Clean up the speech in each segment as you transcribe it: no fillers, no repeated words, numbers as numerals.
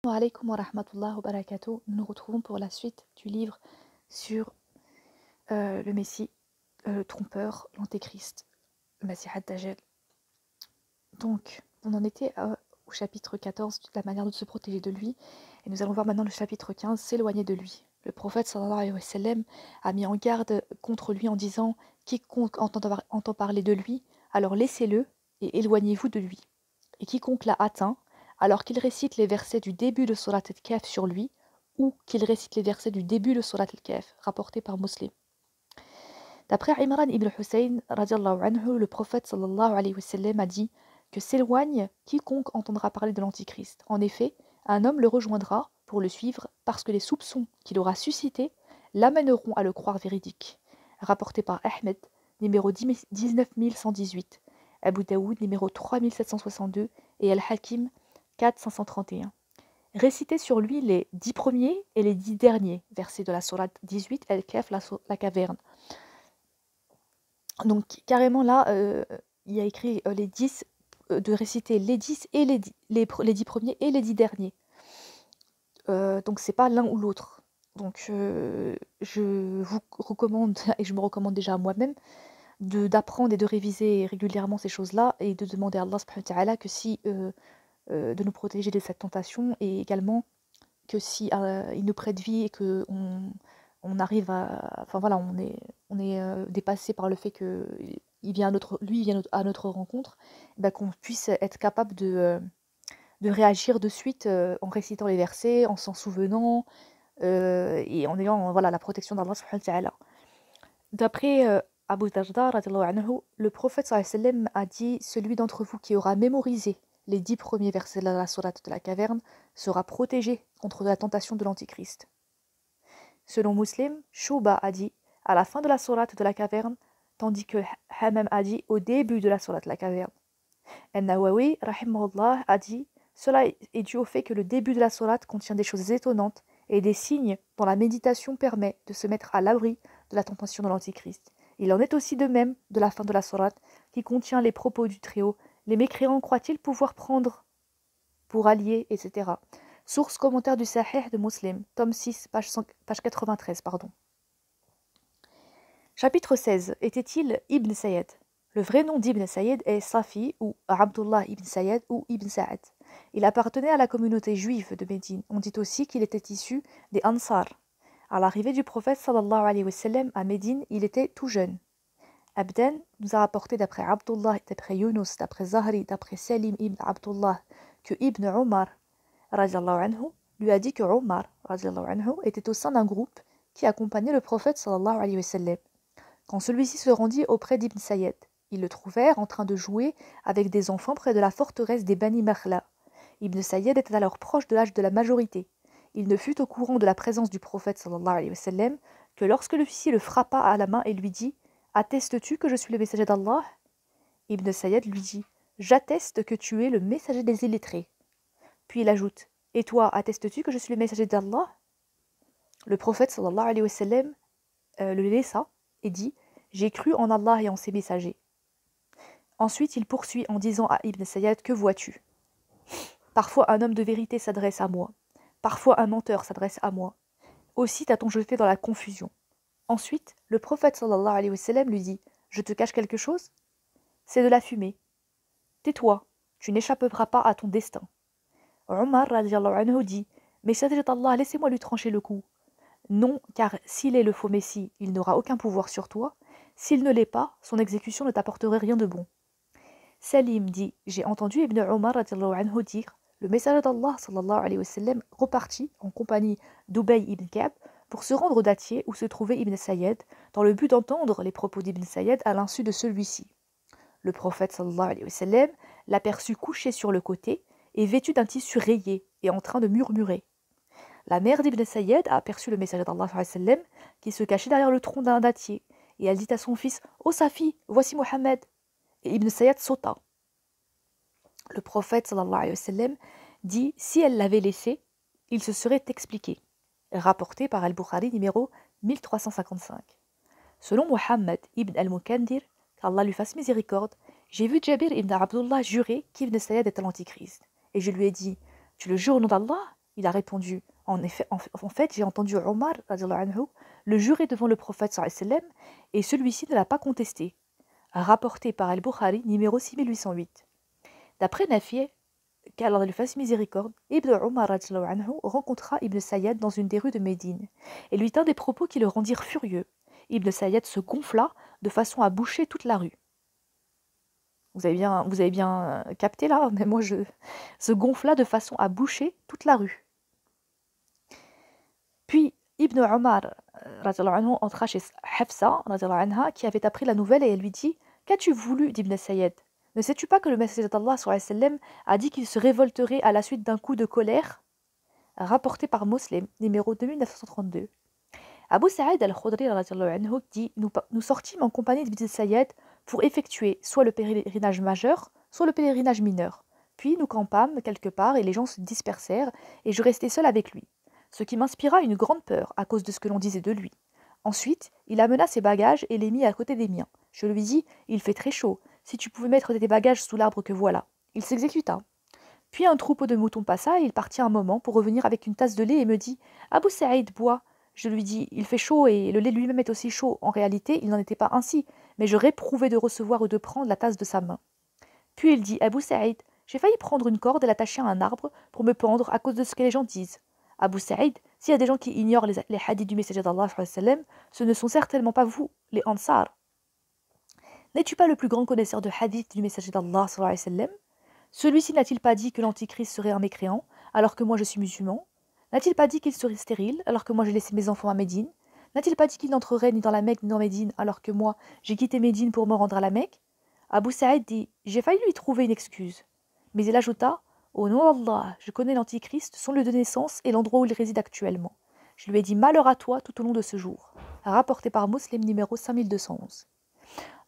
Wa alaykoum wa rahmatullah wa barakatuh. Nous nous retrouvons pour la suite du livre sur le Messie, le trompeur, l'antéchrist, le Messie Ad-Dajjal. Donc, on en était au chapitre 14, la manière de se protéger de lui, et nous allons voir maintenant le chapitre 15, s'éloigner de lui. Le prophète sallallahu alayhi wa sallam a mis en garde contre lui en disant quiconque entend parler de lui, alors laissez-le et éloignez-vous de lui. Et quiconque l'a atteint, alors qu'il récite les versets du début de Surat al-Kahf sur lui, ou qu'il récite les versets du début de Surat al-Kahf, rapporté par Muslim. D'après Imran ibn Hussein, anhu, le prophète sallallahu alayhi wa sallam a dit que s'éloigne quiconque entendra parler de l'Antichrist. En effet, un homme le rejoindra pour le suivre parce que les soupçons qu'il aura suscités l'amèneront à le croire véridique. Rapporté par Ahmed, numéro 19118, Abu Daoud, numéro 3762 et Al-Hakim, 4531. Récitez sur lui les 10 premiers et les 10 derniers versets de la sourate 18, Al-Kahf, la caverne. Donc carrément là, il y a écrit les 10, de réciter les 10 et les 10 premiers et les 10 derniers. Donc c'est pas l'un ou l'autre. Donc je vous recommande, et je me recommande déjà à moi-même, d'apprendre et de réviser régulièrement ces choses-là et de demander à Allah subhanahu wa ta'ala que si, de nous protéger de cette tentation et également que si il nous prête vie et que on arrive à, enfin voilà, on est dépassé par le fait que lui il vient à notre rencontre, bah, qu'on puisse être capable de réagir de suite en récitant les versets, en s'en souvenant et en ayant voilà la protection d'Allah subhanahu wa ta'ala. D'après Abu Darda, radiallahu anhu, le prophète sallallahu alayhi wa sallam a dit celui d'entre vous qui aura mémorisé les 10 premiers versets de la sourate de la caverne sera protégé contre la tentation de l'Antichrist. Selon Muslim, Shuba a dit à la fin de la sourate de la caverne, tandis que Hammam a dit au début de la sourate de la caverne. An-Nawawi, rahimahullah, a dit cela est dû au fait que le début de la sourate contient des choses étonnantes et des signes dont la méditation permet de se mettre à l'abri de la tentation de l'Antichrist. Il en est aussi de même de la fin de la sourate qui contient les propos du Très-Haut. Les mécréants croient-ils pouvoir prendre pour alliés, etc. Source commentaire du Sahih de Muslim, tome 6, page 93, pardon. Chapitre 16. Était-il Ibn Sayyad? Le vrai nom d'Ibn Sayyad est Safi ou Abdullah ibn Sayyad ou Ibn Sa'ad. Il appartenait à la communauté juive de Médine. On dit aussi qu'il était issu des Ansar. À l'arrivée du prophète sallallahu alayhi wa sallam à Médine, il était tout jeune. Abdan nous a rapporté d'après Abdullah, d'après Yunus, d'après Zahri, d'après Salim ibn Abdullah, que Ibn Omar anhu, lui a dit que Omar anhu, était au sein d'un groupe qui accompagnait le prophète sallallahu alayhi wa sallam. Quand celui-ci se rendit auprès d'Ibn Sayyad, ils le trouvèrent en train de jouer avec des enfants près de la forteresse des Bani Makhla. Ibn Sayyad était alors proche de l'âge de la majorité. Il ne fut au courant de la présence du prophète sallallahu alayhi wa sallam que lorsque l'officier le frappa à la main et lui dit « Attestes-tu que je suis le messager d'Allah ?» Ibn Sayyad lui dit « J'atteste que tu es le messager des illettrés. » Puis il ajoute « Et toi, attestes-tu que je suis le messager d'Allah ?» Le prophète sallallahu alayhi wa sallam le laissa et dit « J'ai cru en Allah et en ses messagers. » Ensuite, il poursuit en disant à Ibn Sayyad « Que vois-tu » Parfois un homme de vérité s'adresse à moi. Parfois un menteur s'adresse à moi. Aussi t'a-t-on jeté dans la confusion. Ensuite, le prophète sallallahu alayhi wa sallam lui dit « Je te cache quelque chose ? C'est de la fumée. Tais-toi, tu n'échapperas pas à ton destin. » Omar radiallahu anhu dit « Messager d'Allah, laissez-moi lui trancher le cou. Non, car s'il est le faux messie, il n'aura aucun pouvoir sur toi. S'il ne l'est pas, son exécution ne t'apporterait rien de bon. » Salim dit « J'ai entendu Ibn Omar radiallahu anhu dire le messager d'Allah sallallahu alayhi wa sallam repartit en compagnie d'Ubay ibn Ka'b pour se rendre au dattier où se trouvait Ibn Sayyad dans le but d'entendre les propos d'Ibn Sayyad à l'insu de celui-ci. Le prophète sallallahu alayhi wa sallam l'aperçut couché sur le côté et vêtu d'un tissu rayé et en train de murmurer. La mère d'Ibn Sayyad a aperçu le messager d'Allah sallallahu alayhi wa sallam qui se cachait derrière le tronc d'un dattier et elle dit à son fils « Oh Safi, voici Mohammed !» Et Ibn Sayyad sauta. Le prophète sallallahu alayhi wa sallam dit si elle l'avait laissé, il se serait expliqué. Rapporté par Al-Bukhari numéro 1355. Selon Muhammad ibn al-Mukandir, qu'Allah lui fasse miséricorde, j'ai vu Jabir ibn Abdullah jurer qu'Ibn Sayyad était l'antichrist. Et je lui ai dit tu le jures au nom d'Allah ? Il a répondu, en fait, j'ai entendu Omar radiallahu anhu, le jurer devant le prophète sallallahu alayhi wa sallam, et celui-ci ne l'a pas contesté. Rapporté par Al-Bukhari, numéro 6808. D'après Nafi, qu'Allah lui fasse miséricorde, Ibn Omar radiallahu anhu rencontra Ibn Sayyad dans une des rues de Médine et lui tint des propos qui le rendirent furieux. Ibn Sayyad se gonfla de façon à boucher toute la rue. Vous avez bien capté là, mais moi je se gonfla de façon à boucher toute la rue. Puis Ibn Omar radiallahu anhu entra chez Hafsa radiallahu anha, qui avait appris la nouvelle, et elle lui dit: Qu'as-tu voulu d'Ibn Sayyad? Ne sais-tu pas que le messager d'Allah sallallahu alayhi wa sallam a dit qu'il se révolterait à la suite d'un coup de colère? Rapporté par Muslim, numéro 2932. Abu Sa'id al-Khudri radiallahu anhu dit: Nous sortîmes en compagnie d'Ibn Sayyad pour effectuer soit le pèlerinage majeur, soit le pèlerinage mineur. Puis nous campâmes quelque part et les gens se dispersèrent et je restai seul avec lui, ce qui m'inspira une grande peur à cause de ce que l'on disait de lui. Ensuite, il amena ses bagages et les mit à côté des miens. Je lui dis: Il fait très chaud, si tu pouvais mettre tes bagages sous l'arbre que voilà. Il s'exécuta. Puis un troupeau de moutons passa et il partit un moment pour revenir avec une tasse de lait et me dit: Abu Saïd, bois. Je lui dis: Il fait chaud et le lait lui-même est aussi chaud. En réalité, il n'en était pas ainsi, mais je réprouvais de recevoir ou de prendre la tasse de sa main. Puis il dit: Abu Saïd, j'ai failli prendre une corde et l'attacher à un arbre pour me pendre à cause de ce que les gens disent. Abu Saïd, s'il y a des gens qui ignorent les hadiths du messager d'Allah, ce ne sont certainement pas vous, les Ansar. N'es-tu pas le plus grand connaisseur de hadith du messager d'Allah? Celui-ci n'a-t-il pas dit que l'Antichrist serait un mécréant, alors que moi je suis musulman? N'a-t-il pas dit qu'il serait stérile, alors que moi j'ai laissé mes enfants à Médine? N'a-t-il pas dit qu'il n'entrerait ni dans la Mecque ni dans Médine, alors que moi j'ai quitté Médine pour me rendre à la Mecque? Abu Saïd dit: J'ai failli lui trouver une excuse. Mais il ajouta: Au nom d'Allah, je connais l'Antichrist, son lieu de naissance et l'endroit où il réside actuellement. Je lui ai dit malheur à toi tout au long de ce jour. Rapporté par Muslim numéro 5211.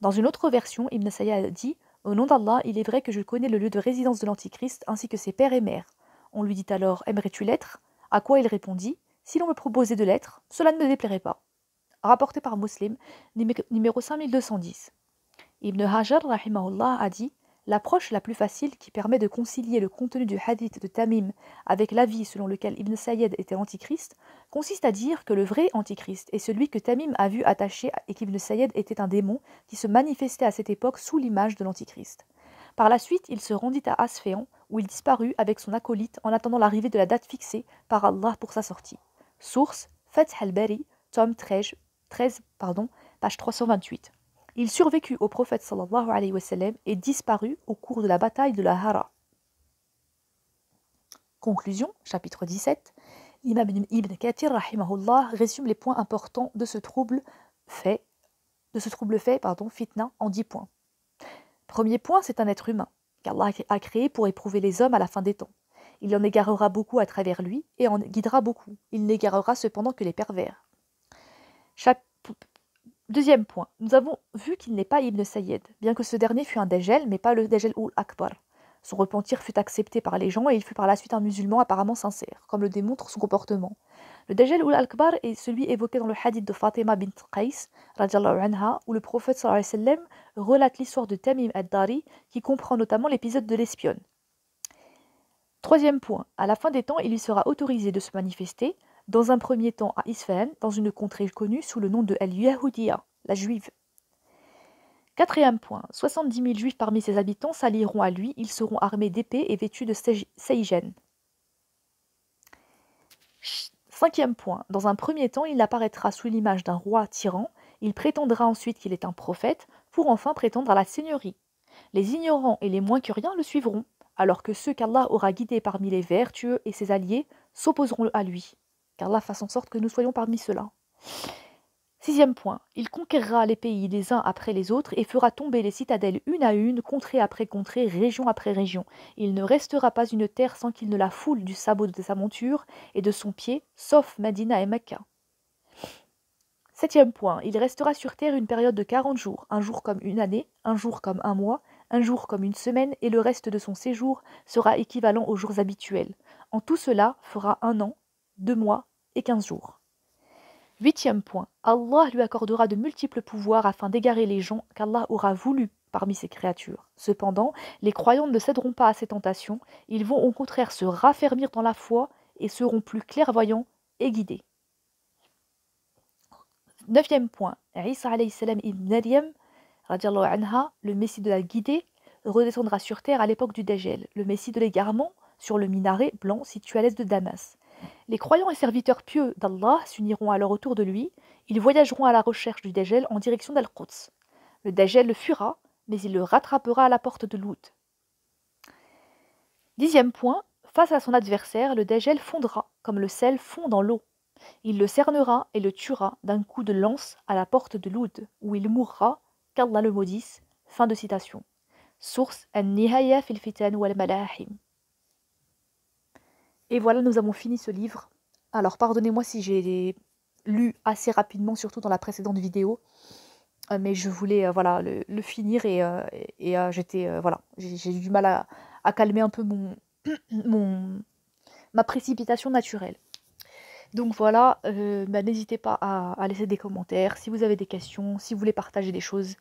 Dans une autre version, Ibn Sayyad dit: Au nom d'Allah, il est vrai que je connais le lieu de résidence de l'Antichrist ainsi que ses pères et mères. On lui dit alors: Aimerais-tu l'être? À quoi il répondit: Si l'on me proposait de l'être, cela ne me déplairait pas. Rapporté par Muslim, numéro 5210. Ibn Hajar rahimahullah a dit: L'approche la plus facile qui permet de concilier le contenu du hadith de Tamim avec l'avis selon lequel Ibn Sayyad était l'Antichrist consiste à dire que le vrai Antichrist est celui que Tamim a vu attaché et qu'Ibn Sayyad était un démon qui se manifestait à cette époque sous l'image de l'Antichrist. Par la suite, il se rendit à Asféan, où il disparut avec son acolyte en attendant l'arrivée de la date fixée par Allah pour sa sortie. Source: Fath al-Bari, tome 13, page 328. Il survécut au prophète sallallahu alayhi wa sallam et disparut au cours de la bataille de la Hara. Conclusion, chapitre 17. L'imam Ibn Kathir rahimahullah résume les points importants de ce trouble fait, fitna, en 10 points. Premier point, c'est un être humain, qu'Allah a créé pour éprouver les hommes à la fin des temps. Il en égarera beaucoup à travers lui et en guidera beaucoup. Il n'égarera cependant que les pervers. Deuxième point, nous avons vu qu'il n'est pas Ibn Sayyad, bien que ce dernier fût un Dajjal, mais pas le Dajjal ul Akbar. Son repentir fut accepté par les gens et il fut par la suite un musulman apparemment sincère, comme le démontre son comportement. Le Dajjal ul Akbar est celui évoqué dans le hadith de Fatima bint Qais, radiallahu anha, où le prophète sallallahu alayhi wa sallam relate l'histoire de Tamim ad-Dari, qui comprend notamment l'épisode de l'espionne. Troisième point, à la fin des temps, il lui sera autorisé de se manifester, dans un premier temps à Isfahan, dans une contrée connue sous le nom de Al-Yahudiya, la juive. Quatrième point, 70 000 juifs parmi ses habitants s'allieront à lui, ils seront armés d'épées et vêtus de seygen. Cinquième point, dans un premier temps, il apparaîtra sous l'image d'un roi tyran, il prétendra ensuite qu'il est un prophète, pour enfin prétendre à la seigneurie. Les ignorants et les moins que rien le suivront, alors que ceux qu'Allah aura guidés parmi les vertueux et ses alliés s'opposeront à lui. Qu'Allah fasse en sorte que nous soyons parmi ceux-là. Sixième point, il conquérera les pays les uns après les autres et fera tomber les citadelles une à une, contrée après contrée, région après région. Il ne restera pas une terre sans qu'il ne la foule du sabot de sa monture et de son pied, sauf Medina et Mecca. Septième point, il restera sur terre une période de 40 jours, un jour comme une année, un jour comme un mois, un jour comme une semaine, et le reste de son séjour sera équivalent aux jours habituels. En tout cela fera 1 an, 2 mois et 15 jours. Huitième point, Allah lui accordera de multiples pouvoirs afin d'égarer les gens qu'Allah aura voulu parmi ses créatures. Cependant, les croyants ne céderont pas à ces tentations, ils vont au contraire se raffermir dans la foi et seront plus clairvoyants et guidés. 9e point, Isa alayhi salam ibn Maryam, radiallahu anha, le Messie de la guidée, redescendra sur terre à l'époque du Dajjal, le Messie de l'égarement, sur le minaret blanc situé à l'est de Damas. Les croyants et serviteurs pieux d'Allah s'uniront alors autour de lui, ils voyageront à la recherche du Dajjal en direction d'Al-Quds. Le Dajjal le fuira, mais il le rattrapera à la porte de Loud. 10e point, face à son adversaire, le Dajjal fondra, comme le sel fond dans l'eau. Il le cernera et le tuera d'un coup de lance à la porte de Loud, où il mourra, qu'Allah le maudisse. Fin de citation. Source An-Nihaya fil Fitan wal Malahim. Et voilà, nous avons fini ce livre. Alors pardonnez-moi si j'ai lu assez rapidement, surtout dans la précédente vidéo, mais je voulais voilà, le finir et j'étais voilà, j'ai eu du mal à calmer un peu ma précipitation naturelle. Donc voilà, n'hésitez pas à laisser des commentaires, si vous avez des questions, si vous voulez partager des choses,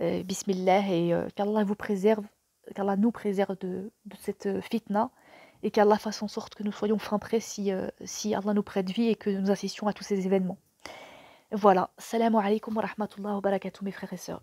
bismillah, et qu'Allah vous préserve, qu'Allah nous préserve de cette fitna, et qu'Allah fasse en sorte que nous soyons fin prêts si Allah nous prête vie et que nous assistions à tous ces événements. Voilà, salam alaikum wa rahmatullahi wa barakatuh mes frères et sœurs.